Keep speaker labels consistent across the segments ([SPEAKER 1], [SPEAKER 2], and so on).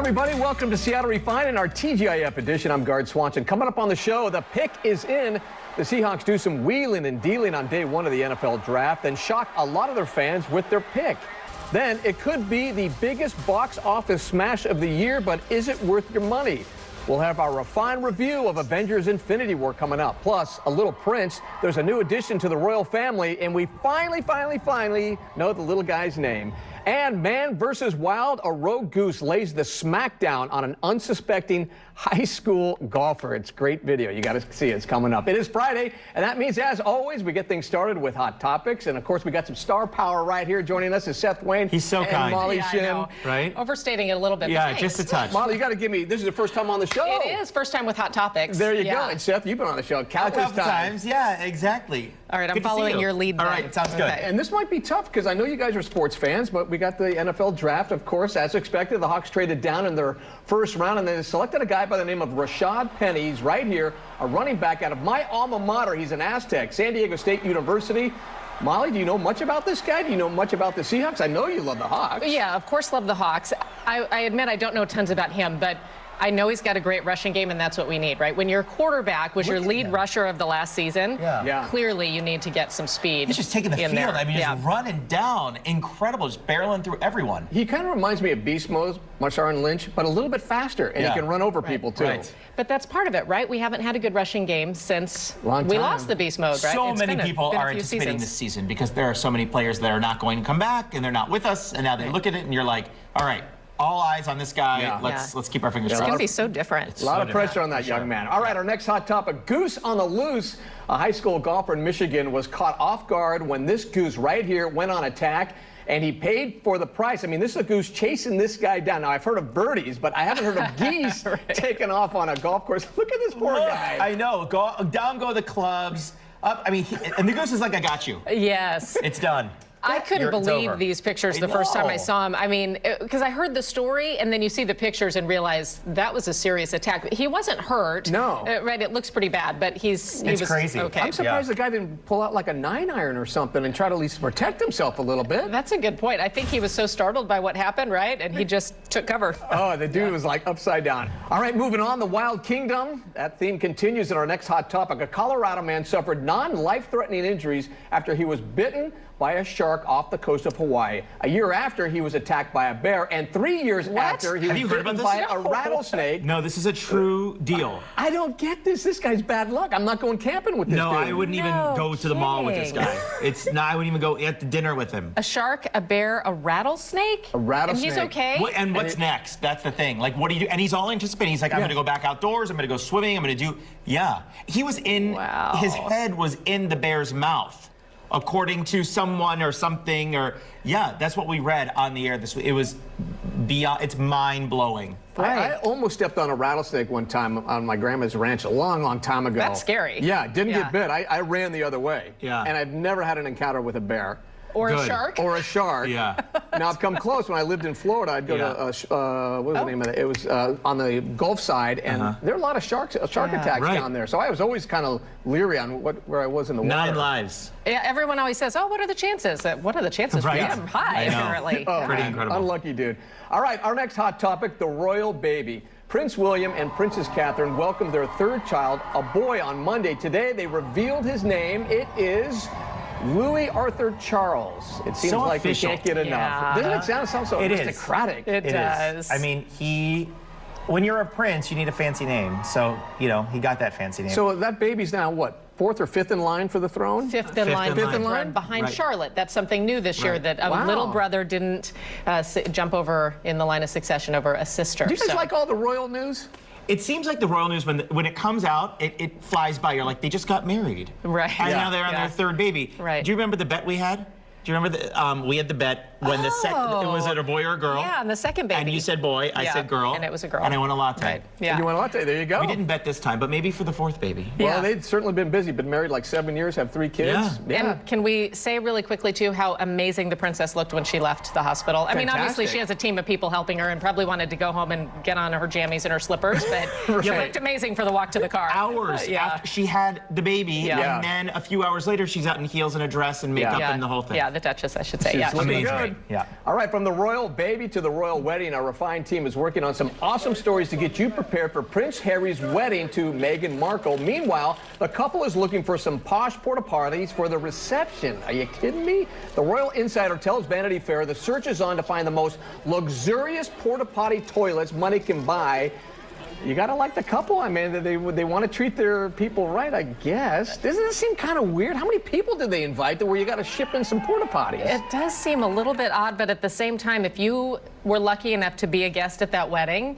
[SPEAKER 1] Everybody, welcome to Seattle Refined in our TGIF edition. I'm Guard Swanson. Coming up on the show, the pick is in. The Seahawks do some wheeling and dealing on day one of the NFL draft and shock a lot of their fans with their pick. Then it could be the biggest box office smash of the year, but is it worth your money? We'll have our refined review of Avengers Infinity War coming up. Plus, a little Prince. There's a new addition to the royal family, and we finally know the little guy's name. And Man vs. Wild, a rogue goose lays the smackdown on an unsuspecting high school golfer. It's a great video. You got to see it. It's coming up. It is Friday, and that means, as always, we get things started with hot topics. And, of course, we got some star power right here. Joining us is Seth Wayne.
[SPEAKER 2] He's so
[SPEAKER 1] and
[SPEAKER 2] kind.
[SPEAKER 1] Molly
[SPEAKER 3] Yeah,
[SPEAKER 1] Shim.
[SPEAKER 3] right? Overstating it a little bit.
[SPEAKER 2] Yeah, just a touch.
[SPEAKER 1] Molly, you got to give me, this is the first time on the show.
[SPEAKER 3] It is. First time with Hot Topics.
[SPEAKER 1] There you go. And Seth, you've been on the show
[SPEAKER 2] A
[SPEAKER 1] countless
[SPEAKER 2] couple times. Yeah, exactly.
[SPEAKER 3] All right, I'm
[SPEAKER 2] Good to see
[SPEAKER 3] following
[SPEAKER 2] you.
[SPEAKER 3] your lead
[SPEAKER 2] All
[SPEAKER 3] then.
[SPEAKER 2] right, sounds good.
[SPEAKER 3] Okay.
[SPEAKER 1] And this might be tough because I know you guys are sports fans, but we got the NFL draft, of course, as expected. The Hawks traded down in their first round, and they selected a guy by the name of Rashad Penny. He's right here, a running back out of my alma mater. He's an Aztec, San Diego State University. Molly, do you know much about this guy? Do you know much about the Seahawks? I know you love the Hawks.
[SPEAKER 3] Yeah, of course, love the Hawks. I admit I don't know tons about him, but I know he's got a great rushing game, and that's what we need, right? When your quarterback was your lead rusher of the last season, clearly you need to get some speed.
[SPEAKER 2] He's just taking the field.
[SPEAKER 3] There.
[SPEAKER 2] I mean, just running down. Incredible. Just barreling through everyone.
[SPEAKER 1] He kind of reminds me of Beast Mode, Marshawn Lynch, but a little bit faster, and he can run over people, too.
[SPEAKER 2] Right.
[SPEAKER 3] But that's part of it, right? We haven't had a good rushing game since
[SPEAKER 1] Long
[SPEAKER 3] we
[SPEAKER 1] time.
[SPEAKER 3] lost the beast mode, right?
[SPEAKER 2] So
[SPEAKER 3] It's
[SPEAKER 2] many
[SPEAKER 3] been
[SPEAKER 2] people
[SPEAKER 3] been a
[SPEAKER 2] are
[SPEAKER 3] few
[SPEAKER 2] anticipating
[SPEAKER 3] seasons.
[SPEAKER 2] this season because there are so many players that are not going to come back, and they're not with us, and now they look at it, and you're like, all right, all eyes on this guy.
[SPEAKER 1] Yeah.
[SPEAKER 2] Let's keep our fingers
[SPEAKER 3] It's
[SPEAKER 2] crossed.
[SPEAKER 3] going to be so different.
[SPEAKER 1] A lot
[SPEAKER 2] So
[SPEAKER 1] of pressure on that
[SPEAKER 2] different.
[SPEAKER 1] young man. All right, our next hot topic, goose on the loose. A high school golfer in Michigan was caught off guard when this goose right here went on attack, and he paid for the price. I mean, this is a goose chasing this guy down. Now, I've heard of birdies, but I haven't heard of geese taking off on a golf course. Look at this poor guy.
[SPEAKER 2] I know. Down go the clubs. Up. I mean, and the goose is like, I got you.
[SPEAKER 3] Yes.
[SPEAKER 2] It's done.
[SPEAKER 3] I couldn't
[SPEAKER 2] It's
[SPEAKER 3] believe
[SPEAKER 2] over.
[SPEAKER 3] these pictures
[SPEAKER 2] I
[SPEAKER 3] the first time I
[SPEAKER 2] know.
[SPEAKER 3] saw him. I mean, because I heard the story, and then you see the pictures and realize that was a serious attack. He wasn't hurt.
[SPEAKER 1] No.
[SPEAKER 3] Right, it looks pretty bad, but he was
[SPEAKER 2] crazy.
[SPEAKER 3] okay.
[SPEAKER 1] I'm surprised the guy didn't pull out like a 9-iron or something and try to at least protect himself a little bit.
[SPEAKER 3] That's a good point. I think he was so startled by what happened, right? And he just took cover.
[SPEAKER 1] Oh, the dude was like upside down. All right, moving on, the Wild Kingdom. That theme continues in our next hot topic. A Colorado man suffered non-life-threatening injuries after he was bitten by a shark off the coast of Hawaii. A year after, he was attacked by a bear, and 3 years after, he
[SPEAKER 2] Have
[SPEAKER 1] was
[SPEAKER 2] you heard
[SPEAKER 1] bitten
[SPEAKER 2] about this?
[SPEAKER 1] by a rattlesnake.
[SPEAKER 2] No, this is a true deal.
[SPEAKER 1] I don't get this. This guy's bad luck. I'm not going camping with this
[SPEAKER 2] No,
[SPEAKER 1] dude.
[SPEAKER 2] I wouldn't even
[SPEAKER 3] No
[SPEAKER 2] go to the mall with this
[SPEAKER 3] kidding.
[SPEAKER 2] guy. I wouldn't even go at the dinner with him.
[SPEAKER 3] A shark, a bear, a rattlesnake?
[SPEAKER 1] A rattlesnake.
[SPEAKER 3] And he's okay?
[SPEAKER 2] And what's next? That's the thing. Like, what do you do? And he's all anticipating. He's like, I'm going to go back outdoors. I'm going to go swimming. I'm going to do. Yeah. He was in.
[SPEAKER 3] Wow.
[SPEAKER 2] His head was in the bear's mouth, according to someone or something. Or yeah, that's what we read on the air this week. It was beyond. It's mind blowing.
[SPEAKER 1] I almost stepped on a rattlesnake one time on my grandma's ranch a long time ago.
[SPEAKER 3] That's scary.
[SPEAKER 1] Yeah, didn't
[SPEAKER 3] Yeah.
[SPEAKER 1] get bit. I ran the other way.
[SPEAKER 2] Yeah.
[SPEAKER 1] And I've never had an encounter with a bear.
[SPEAKER 3] Or a
[SPEAKER 2] Good.
[SPEAKER 3] shark?
[SPEAKER 1] Or a shark.
[SPEAKER 2] Yeah.
[SPEAKER 1] Now, I've come close. When I lived in Florida, I'd go to, what was the name of it? It was on the Gulf side, and there are a lot of shark attacks
[SPEAKER 2] Right.
[SPEAKER 1] down there. So I was always kind of leary on where I was in the water.
[SPEAKER 2] 9 lives.
[SPEAKER 3] Yeah, everyone always says, oh, what are the chances? What are the chances?
[SPEAKER 2] Right.
[SPEAKER 3] Damn high,
[SPEAKER 2] I know.
[SPEAKER 3] apparently.
[SPEAKER 1] Oh,
[SPEAKER 2] Pretty
[SPEAKER 1] man.
[SPEAKER 2] incredible.
[SPEAKER 1] Unlucky dude. All right, our next hot topic, the royal baby. Prince William and Princess Catherine welcomed their third child, a boy, on Monday. Today, they revealed his name. It is Louis Arthur Charles. It seems
[SPEAKER 2] So
[SPEAKER 1] like
[SPEAKER 2] official.
[SPEAKER 1] we can't get enough.
[SPEAKER 3] Yeah.
[SPEAKER 1] Doesn't it sound so
[SPEAKER 2] It is.
[SPEAKER 1] aristocratic?
[SPEAKER 3] It
[SPEAKER 2] It
[SPEAKER 3] does.
[SPEAKER 2] is. I mean, when you're a prince, you need a fancy name. So, he got that fancy name.
[SPEAKER 1] So that baby's now, what, 4th or 5th in line for the throne?
[SPEAKER 3] Fifth in line,
[SPEAKER 2] Fifth in
[SPEAKER 1] line?
[SPEAKER 3] behind
[SPEAKER 2] Right.
[SPEAKER 3] Charlotte. That's something new this year, that a
[SPEAKER 1] Wow.
[SPEAKER 3] little brother didn't jump over in the line of succession over a sister.
[SPEAKER 1] Do you guys
[SPEAKER 3] So-
[SPEAKER 1] like all the royal news?
[SPEAKER 2] It seems like the royal news, when it comes out, it flies by. You're like, they just got married.
[SPEAKER 3] Right.
[SPEAKER 2] And
[SPEAKER 3] Yeah.
[SPEAKER 2] now they're on
[SPEAKER 3] Yeah.
[SPEAKER 2] their third baby.
[SPEAKER 3] Right.
[SPEAKER 2] Do you remember the bet we had? Do you remember we had the bet when was it a boy or a girl?
[SPEAKER 3] Yeah, and the second baby.
[SPEAKER 2] And you said boy, I
[SPEAKER 3] Yeah,
[SPEAKER 2] said girl.
[SPEAKER 3] and it was a girl.
[SPEAKER 2] And I won a latte.
[SPEAKER 3] Right. Yeah.
[SPEAKER 1] You want a latte? There you go.
[SPEAKER 2] We didn't bet this time, but maybe for the fourth baby.
[SPEAKER 1] Well,
[SPEAKER 3] Yeah.
[SPEAKER 1] they've certainly been busy. Been married like 7 years, have 3 kids.
[SPEAKER 2] Yeah.
[SPEAKER 3] And can we say really quickly, too, how amazing the princess looked when she left the hospital? I mean, obviously,
[SPEAKER 1] Fantastic.
[SPEAKER 3] she has a team of people helping her and probably wanted to go home and get on her jammies and her slippers, but she looked amazing for the walk to the car.
[SPEAKER 2] Hours after she had the baby,
[SPEAKER 3] Yeah.
[SPEAKER 2] and then a few hours later, she's out in heels and a dress and makeup
[SPEAKER 3] Yeah.
[SPEAKER 2] and the whole thing.
[SPEAKER 3] Yeah, the Duchess, I should say.
[SPEAKER 1] She's
[SPEAKER 3] Yeah,
[SPEAKER 1] looking
[SPEAKER 3] she was
[SPEAKER 1] good.
[SPEAKER 3] great.
[SPEAKER 2] great. Yeah.
[SPEAKER 1] All right, from the royal baby to the royal wedding, our refined team is working on some awesome stories to get you prepared for Prince Harry's wedding to Meghan Markle. Meanwhile, the couple is looking for some posh porta potties for the reception. Are you kidding me? The Royal Insider tells Vanity Fair the search is on to find the most luxurious porta potty toilets money can buy. You gotta like the couple. I mean, they want to treat their people right, I guess. Doesn't it seem kind of weird? How many people did they invite to where you got to ship in some porta potties?
[SPEAKER 3] It does seem a little bit odd, but at the same time, if you were lucky enough to be a guest at that wedding,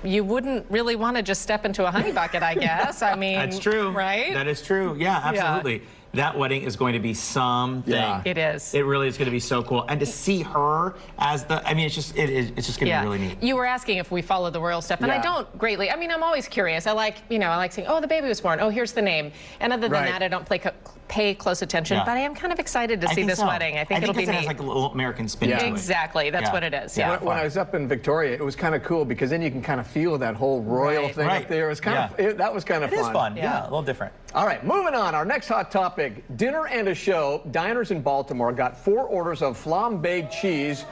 [SPEAKER 3] you wouldn't really want to just step into a honey bucket, I guess. I mean,
[SPEAKER 2] that's true.
[SPEAKER 3] Right?
[SPEAKER 2] That is true. Yeah, absolutely. Yeah. That wedding is going to be something.
[SPEAKER 1] Yeah.
[SPEAKER 3] It is.
[SPEAKER 2] It really is going to be so cool. And to see her as the, I mean, it's just going to be really neat.
[SPEAKER 3] You were asking if we follow the royal stuff, and I don't greatly. I mean, I'm always curious. I like saying, oh, the baby was born. Oh, here's the name. And other than that, I don't pay close attention, but I am kind of excited to see this wedding. I think it'll be neat.
[SPEAKER 2] It has like a little American spin to it.
[SPEAKER 3] Exactly. That's what it is. Yeah.
[SPEAKER 1] When I was up in Victoria, it was kind of cool because then you can kind of feel that whole royal thing up there. It was kind of, that was kind of fun.
[SPEAKER 2] It is fun. Yeah, a little different.
[SPEAKER 1] All right, moving on. Our next hot topic, dinner and a show. Diners in Baltimore got 4 orders of flambéed cheese.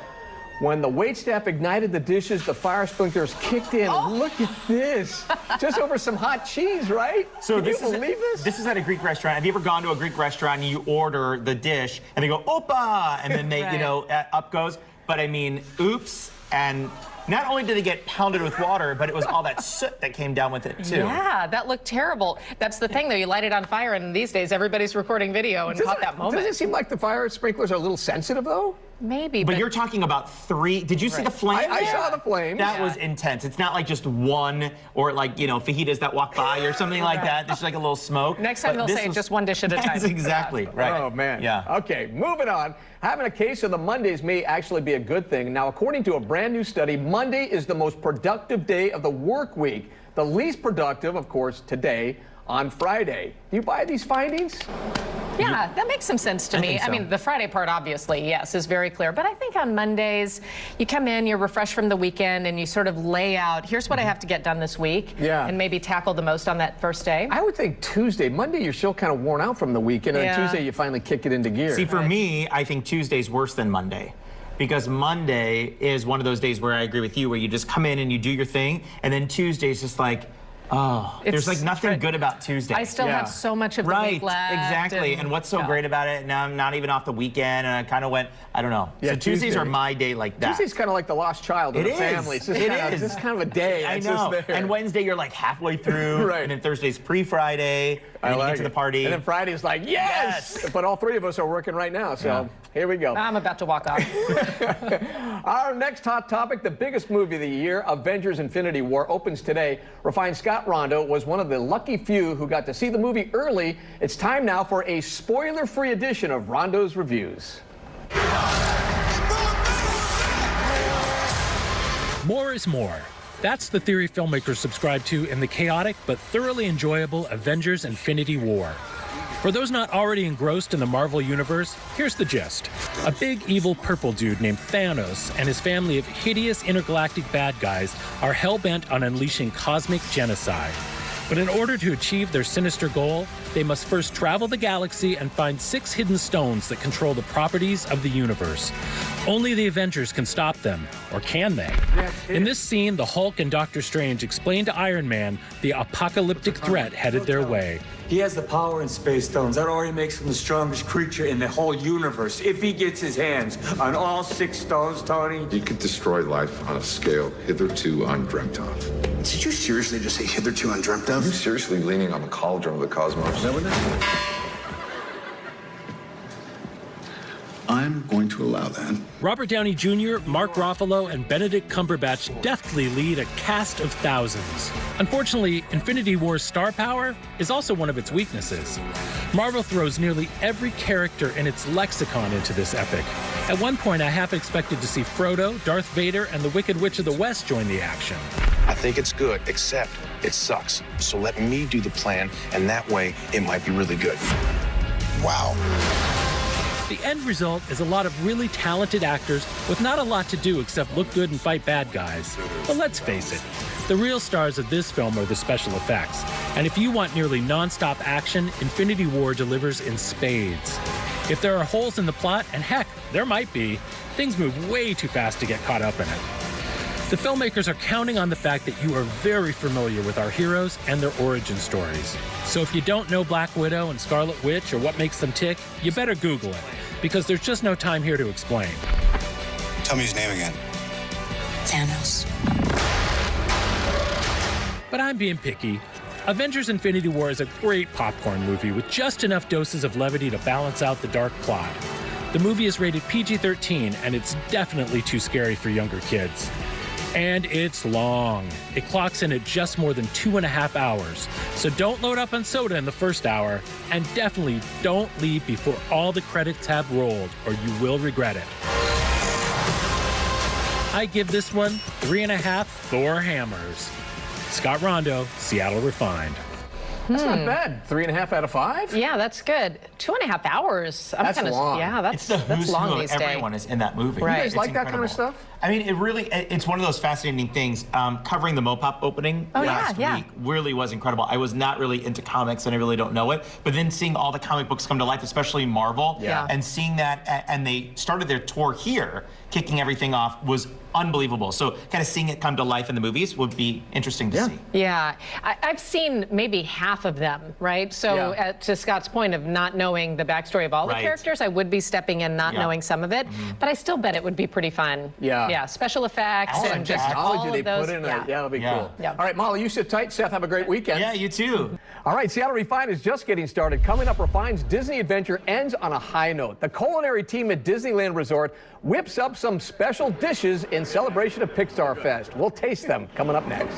[SPEAKER 1] When the waitstaff ignited the dishes, the fire sprinklers kicked in. Oh. Look at this. Just over some hot cheese, right?
[SPEAKER 2] So
[SPEAKER 1] Can you believe this?
[SPEAKER 2] This is at a Greek restaurant. Have you ever gone to a Greek restaurant and you order the dish and they go, opa, and then they, up goes. But I mean, oops, and not only did they get pounded with water, but it was all that soot that came down with it, too.
[SPEAKER 3] Yeah, that looked terrible. That's the thing, though. You light it on fire, and these days, everybody's recording video and caught that moment.
[SPEAKER 1] Does it seem like the fire sprinklers are a little sensitive, though?
[SPEAKER 3] Maybe,
[SPEAKER 2] but you're talking about 3. Did you see the flame?
[SPEAKER 1] I saw the flame.
[SPEAKER 2] That was intense. It's not like just one or like, fajitas that walk by or something like that. There's like a little smoke.
[SPEAKER 3] Next time they'll say just one dish at a time.
[SPEAKER 2] That's exactly right.
[SPEAKER 1] Oh, man.
[SPEAKER 2] Yeah.
[SPEAKER 1] Okay, moving on. Having a case of the Mondays may actually be a good thing. Now, according to a brand new study, Monday is the most productive day of the work week. The least productive, of course, today on Friday. Do you buy these findings?
[SPEAKER 3] Yeah, that makes some sense to me.
[SPEAKER 2] So.
[SPEAKER 3] I mean, the Friday part, obviously, yes, is very clear. But I think on Mondays, you come in, you're refreshed from the weekend, and you sort of lay out, here's what I have to get done this week.
[SPEAKER 1] Yeah.
[SPEAKER 3] And maybe tackle the most on that first day.
[SPEAKER 1] I would think Tuesday. Monday, you're still kind of worn out from the weekend. And then Tuesday, you finally kick it into gear.
[SPEAKER 2] See, for me, I think Tuesday's worse than Monday. Because Monday is one of those days where I agree with you, where you just come in and you do your thing. And then Tuesday's just like, there's like nothing good about Tuesday.
[SPEAKER 3] I still have so much of the week left.
[SPEAKER 2] Exactly. And what's so great about it, now I'm not even off the weekend, and I kind of went, I don't know.
[SPEAKER 1] Yeah,
[SPEAKER 2] so Tuesdays are my day like that.
[SPEAKER 1] Tuesday's kind of like the lost child in the family. It's just kind of a day.
[SPEAKER 2] I
[SPEAKER 1] it's
[SPEAKER 2] know.
[SPEAKER 1] Just there.
[SPEAKER 2] And Wednesday, you're like halfway through.
[SPEAKER 1] Right.
[SPEAKER 2] And then Thursday's pre-Friday. And then you get to the party.
[SPEAKER 1] And then Friday's like, yes! But all 3 of us are working right now, so here we go.
[SPEAKER 3] I'm about to walk off.
[SPEAKER 1] Our next hot topic, the biggest movie of the year, Avengers Infinity War, opens today. Refined Scott Rondo was one of the lucky few who got to see the movie early. It's time now for a spoiler-free edition of Rondo's Reviews.
[SPEAKER 4] More is more. That's the theory filmmakers subscribe to in the chaotic but thoroughly enjoyable Avengers Infinity War. For those not already engrossed in the Marvel Universe, here's the gist. A big evil purple dude named Thanos and his family of hideous intergalactic bad guys are hell-bent on unleashing cosmic genocide. But in order to achieve their sinister goal, they must first travel the galaxy and find 6 hidden stones that control the properties of the universe. Only the Avengers can stop them, or can they? In this scene, the Hulk and Doctor Strange explain to Iron Man the apocalyptic threat headed their way.
[SPEAKER 5] He has the power in Space Stones. That already makes him the strongest creature in the whole universe. If he gets his hands on all 6 stones, Tony...
[SPEAKER 6] He could destroy life on a scale hitherto undreamt of.
[SPEAKER 7] Did you seriously just say hitherto undreamt of?
[SPEAKER 6] Are you seriously leaning on the cauldron of the cosmos?
[SPEAKER 7] Is that what that is? I'm going to allow that.
[SPEAKER 4] Robert Downey Jr., Mark Ruffalo, and Benedict Cumberbatch deftly lead a cast of thousands. Unfortunately, Infinity War's star power is also one of its weaknesses. Marvel throws nearly every character in its lexicon into this epic. At one point, I half expected to see Frodo, Darth Vader, and the Wicked Witch of the West join the action.
[SPEAKER 8] I think it's good, except it sucks. So let me do the plan, and that way, it might be really good.
[SPEAKER 7] Wow.
[SPEAKER 4] The end result is a lot of really talented actors with not a lot to do except look good and fight bad guys. But let's face it, the real stars of this film are the special effects. And if you want nearly non-stop action, Infinity War delivers in spades. If there are holes in the plot, and heck, there might be, things move way too fast to get caught up in it. The filmmakers are counting on the fact that you are very familiar with our heroes and their origin stories. So if you don't know Black Widow and Scarlet Witch or what makes them tick, you better Google it, because there's just no time here to explain.
[SPEAKER 7] Tell me his name again.
[SPEAKER 9] Thanos.
[SPEAKER 4] But I'm being picky. Avengers Infinity War is a great popcorn movie with just enough doses of levity to balance out the dark plot. The movie is rated PG-13, and it's definitely too scary for younger kids. And it's long. It clocks in at just more than 2.5 hours. So don't load up on soda in the first hour, and definitely don't leave before all the credits have rolled, or you will regret it. I give this one 3.5 Thor hammers. Scott Rondo, Seattle Refined.
[SPEAKER 1] That's not bad. 3.5 out of 5?
[SPEAKER 3] Yeah, that's good. 2.5 hours.
[SPEAKER 1] That's long.
[SPEAKER 3] Yeah,
[SPEAKER 2] It's the
[SPEAKER 3] that's
[SPEAKER 2] who's
[SPEAKER 3] long
[SPEAKER 2] who
[SPEAKER 3] these
[SPEAKER 2] of
[SPEAKER 3] days.
[SPEAKER 2] everyone is in that movie.
[SPEAKER 3] Right. You guys
[SPEAKER 2] It's
[SPEAKER 1] like that kind of
[SPEAKER 2] incredible.
[SPEAKER 1] stuff?
[SPEAKER 2] I mean, it's one of those fascinating things. Covering the Mopop opening last week really was incredible. I was not really into comics and I really don't know it, but then seeing all the comic books come to life, especially Marvel, and seeing that, and they started their tour here, kicking everything off, was unbelievable. So kind of seeing it come to life in the movies would be interesting to see.
[SPEAKER 3] Yeah, I've seen maybe half of them, right? So to Scott's point of not knowing the backstory of all the characters, I would be stepping in not knowing some of it, but I still bet it would be pretty fun.
[SPEAKER 1] Yeah,
[SPEAKER 3] special effects
[SPEAKER 1] all
[SPEAKER 3] and
[SPEAKER 1] that
[SPEAKER 3] just all
[SPEAKER 1] technology
[SPEAKER 3] of
[SPEAKER 1] they
[SPEAKER 3] those.
[SPEAKER 1] put in it. Yeah, that'll be cool.
[SPEAKER 3] Yeah.
[SPEAKER 1] All right, Molly, you sit tight. Seth, have a great weekend.
[SPEAKER 2] Yeah, you too.
[SPEAKER 1] All right, Seattle Refined is just getting started. Coming up, Refined's Disney adventure ends on a high note. The culinary team at Disneyland Resort whips up some special dishes in celebration of Pixar Fest. We'll taste them coming up next.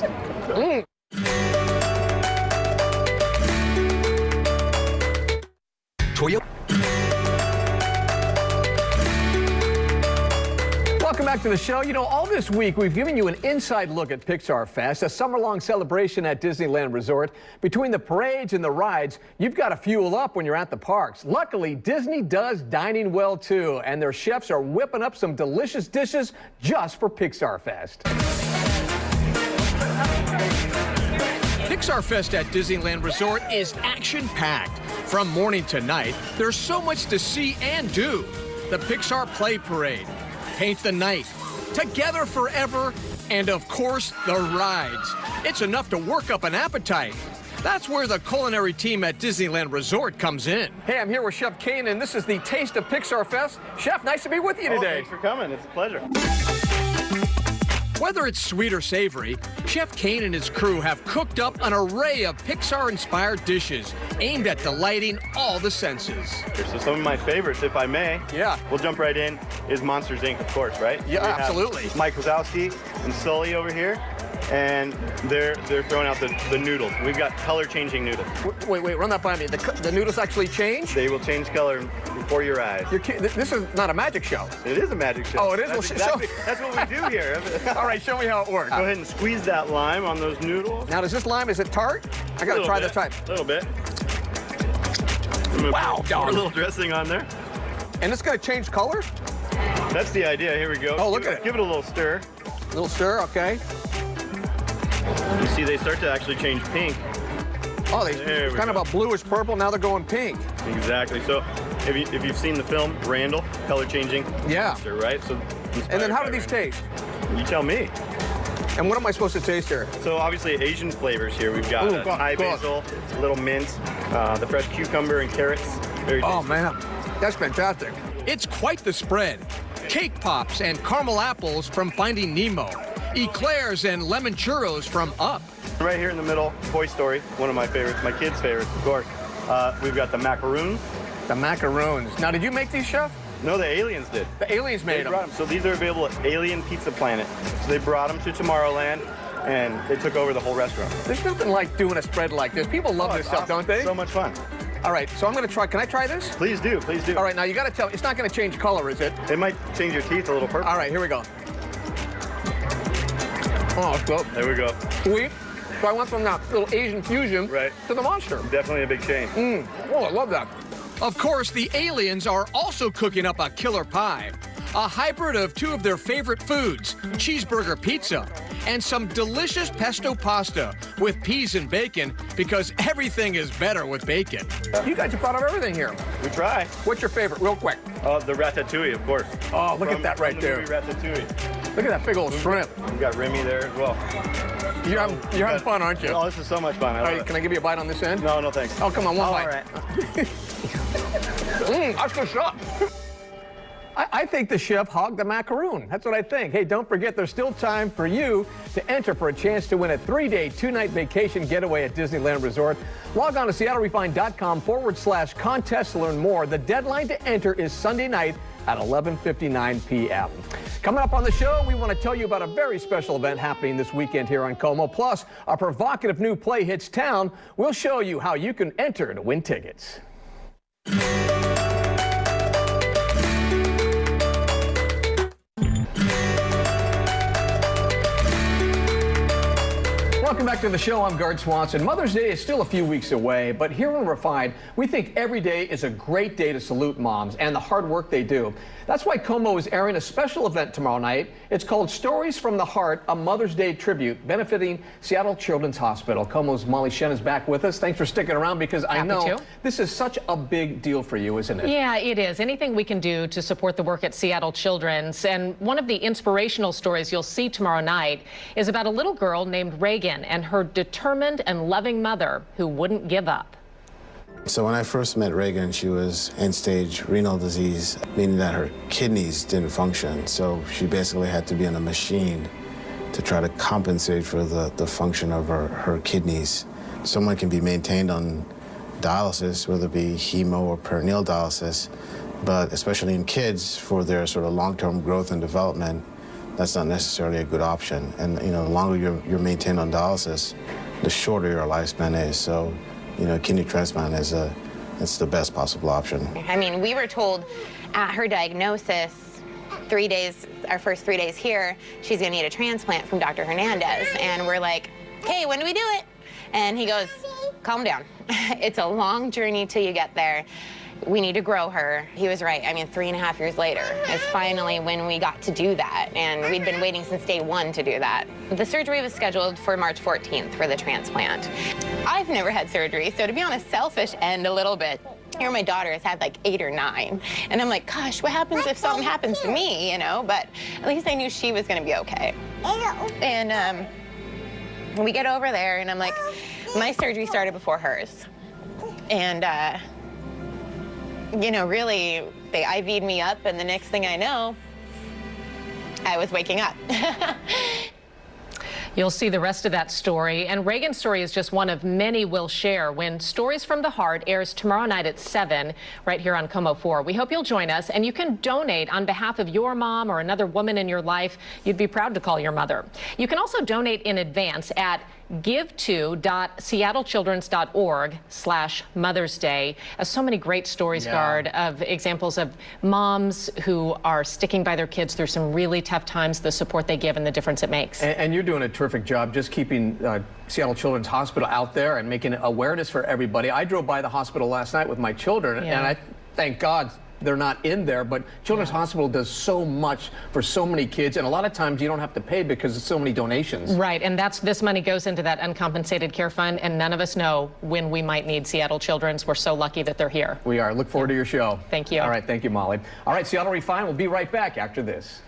[SPEAKER 1] Welcome back to the show. You know, all this week we've given you an inside look at Pixar Fest, a summer-long celebration at Disneyland Resort. Between the parades and the rides, you've got to fuel up when you're at the parks. Luckily, Disney does dining well too, and their chefs are whipping up some delicious dishes just for Pixar Fest. Pixar Fest at Disneyland Resort is action-packed. From morning to night, there's so much to see and do. The Pixar Play Parade, Paint the Night, Together Forever, and of course, the rides. It's enough to work up an appetite. That's where the culinary team at Disneyland Resort comes in. Hey, I'm here with Chef Kane, and this is the Taste of Pixar Fest. Chef, nice to be with you today.
[SPEAKER 10] Thanks for coming. It's a pleasure.
[SPEAKER 1] Whether it's sweet or savory, Chef Kane and his crew have cooked up an array of Pixar-inspired dishes aimed at delighting all the senses.
[SPEAKER 10] So some of my favorites, if I may, we'll jump right in, is Monsters, Inc., of course, right?
[SPEAKER 1] Yeah,
[SPEAKER 10] We have
[SPEAKER 1] absolutely.
[SPEAKER 10] Mike Wazowski and Sully over here, and they're throwing out the noodles. We've got color-changing noodles.
[SPEAKER 1] Wait, run that by me. The noodles actually change?
[SPEAKER 10] They will change color before your eyes.
[SPEAKER 1] This is not a magic show.
[SPEAKER 10] It is a magic show.
[SPEAKER 1] Oh, it is?
[SPEAKER 10] That's what we do here.
[SPEAKER 1] All right, show me how it works.
[SPEAKER 10] Go ahead and squeeze that lime on those noodles.
[SPEAKER 1] Now, does this lime, is it tart? I gotta try this time.
[SPEAKER 10] A little bit.
[SPEAKER 1] Wow,
[SPEAKER 10] pour a little dressing on there.
[SPEAKER 1] And it's gonna change color?
[SPEAKER 10] That's the idea. Here we go.
[SPEAKER 1] Oh, look at it.
[SPEAKER 10] Give it a little stir.
[SPEAKER 1] A little stir, okay.
[SPEAKER 10] You see, they start to actually change pink.
[SPEAKER 1] Oh, it's kind of a bluish purple. Now they're going pink.
[SPEAKER 10] Exactly. So, if you've seen the film Randall, color changing.
[SPEAKER 1] Yeah.
[SPEAKER 10] Monster, right. So.
[SPEAKER 1] And then how do these taste?
[SPEAKER 10] You tell me.
[SPEAKER 1] And what am I supposed to taste here?
[SPEAKER 10] So obviously Asian flavors here. We've got Thai basil, a little mint, the fresh cucumber and carrots. Very tasty.
[SPEAKER 1] Oh man, that's fantastic. It's quite the spread. Cake pops and caramel apples from Finding Nemo. Eclairs and lemon churros from Up.
[SPEAKER 10] Right here in the middle, Toy Story, one of my favorites, my kids' favorites, of course. We've got the macaroons.
[SPEAKER 1] The macaroons. Now, did you make these, Chef?
[SPEAKER 10] No, the aliens did.
[SPEAKER 1] The aliens made them.
[SPEAKER 10] So these are available at Alien Pizza Planet. So they brought them to Tomorrowland, and they took over the whole restaurant.
[SPEAKER 1] There's nothing like doing a spread like this. People love this stuff,
[SPEAKER 10] awesome.
[SPEAKER 1] don't they?
[SPEAKER 10] So much fun.
[SPEAKER 1] All right, so I'm going to try. Can I try this?
[SPEAKER 10] Please do, please do.
[SPEAKER 1] All right, now you got to tell me. It's not going to change color, is it?
[SPEAKER 10] It might change your teeth a little purple.
[SPEAKER 1] All right, here we go. Oh, it's good.
[SPEAKER 10] There we go.
[SPEAKER 1] Sweet. So I went from that little Asian fusion to the monster.
[SPEAKER 10] Definitely a big change.
[SPEAKER 1] Oh, I love that. Of course, the aliens are also cooking up a killer pie.
[SPEAKER 11] a hybrid of two of their favorite foods, cheeseburger pizza, and some delicious pesto pasta with peas and bacon, because everything is better with bacon.
[SPEAKER 1] You guys have thought of everything here.
[SPEAKER 10] We try.
[SPEAKER 1] What's your favorite, real quick?
[SPEAKER 10] The ratatouille, of course.
[SPEAKER 1] Oh, look at that right there.
[SPEAKER 10] Movie Ratatouille.
[SPEAKER 1] Look at that big old shrimp.
[SPEAKER 10] We've got Remy there as well.
[SPEAKER 1] You're having fun, aren't you?
[SPEAKER 10] Oh, this is so much fun.
[SPEAKER 1] All right, can I give you a bite on this end?
[SPEAKER 10] No, no thanks.
[SPEAKER 1] Oh, come on, one bite.
[SPEAKER 10] All right.
[SPEAKER 1] That's good stuff. I think the chef hogged the macaroon. That's what I think. Hey, don't forget, there's still time for you to enter for a chance to win a 3-day, 2-night vacation getaway at Disneyland Resort. Log on to SeattleRefined.com/contest to learn more. The deadline to enter is Sunday night at 11:59 p.m. Coming up on the show, we want to tell you about a very special event happening this weekend here on Como. Plus, a provocative new play hits town. We'll show you how you can enter to win tickets. Welcome back to the show. I'm Gard Swanson. Mother's Day is still a few weeks away, but here on Refined, we think every day is a great day to salute moms and the hard work they do. That's why Como is airing a special event tomorrow night. It's called Stories from the Heart, a Mother's Day tribute benefiting Seattle Children's Hospital. Como's Molly Shen is back with us. Thanks for sticking around, because I know this is such a big deal for you, isn't it?
[SPEAKER 3] Yeah, it is. Anything we can do to support the work at Seattle Children's. And one of the inspirational stories you'll see tomorrow night is about a little girl named Reagan and her determined and loving mother who wouldn't give up.
[SPEAKER 12] So when I first met Reagan, she was end-stage renal disease, meaning that her kidneys didn't function. So she basically had to be on a machine to try to compensate for the function of her kidneys. Someone can be maintained on dialysis, whether it be hemo or peritoneal dialysis, but especially in kids, for their sort of long-term growth and development, that's not necessarily a good option. And the longer you're maintained on dialysis, the shorter your lifespan is. So, kidney transplant it's the best possible option.
[SPEAKER 13] I mean, we were told at her diagnosis, our first 3 days here, she's gonna need a transplant from Dr. Hernandez. And we're like, okay, when do we do it? And he goes, calm down. It's a long journey till you get there. We need to grow her. He was right. I mean, 3.5 years later is finally when we got to do that. And we'd been waiting since day one to do that. The surgery was scheduled for March 14th for the transplant. I've never had surgery, so to be on a selfish end a little bit, here my daughter has had like 8 or 9. And I'm like, gosh, what happens if something happens to me, But at least I knew she was gonna be okay. And we get over there and I'm like, my surgery started before hers. And really, they IV'd me up, and the next thing I know, I was waking up.
[SPEAKER 3] You'll see the rest of that story, and Reagan's story is just one of many we'll share when Stories from the Heart airs tomorrow night at 7 right here on Como 4. We hope you'll join us, and you can donate on behalf of your mom or another woman in your life you'd be proud to call your mother. You can also donate in advance at give2.seattlechildrens.org/Mother's Day. So many great stories, Gard, of examples of moms who are sticking by their kids through some really tough times, the support they give and the difference it makes.
[SPEAKER 1] And you're doing a terrific job just keeping Seattle Children's Hospital out there and making awareness for everybody. I drove by the hospital last night with my children, and I thank God they're not in there, but Children's Hospital does so much for so many kids, and a lot of times you don't have to pay because there's so many donations.
[SPEAKER 3] Right, and this money goes into that uncompensated care fund, and none of us know when we might need Seattle Children's. We're so lucky that they're here.
[SPEAKER 1] We are. Look forward to your show.
[SPEAKER 3] Thank you.
[SPEAKER 1] All right, thank you, Molly. All right, Seattle Refined, we'll be right back after this.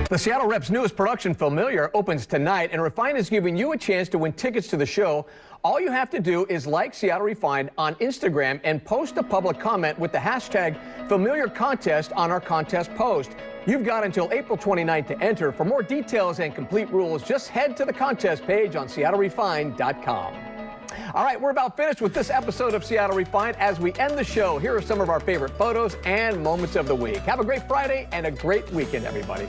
[SPEAKER 1] The Seattle Rep's newest production, Familiar, opens tonight, and Refined is giving you a chance to win tickets to the show. All you have to do is like Seattle Refined on Instagram and post a public comment with the hashtag Familiar Contest on our contest post. You've got until April 29th to enter. For more details and complete rules, just head to the contest page on SeattleRefined.com. All right, we're about finished with this episode of Seattle Refined. As we end the show, here are some of our favorite photos and moments of the week. Have a great Friday and a great weekend, everybody.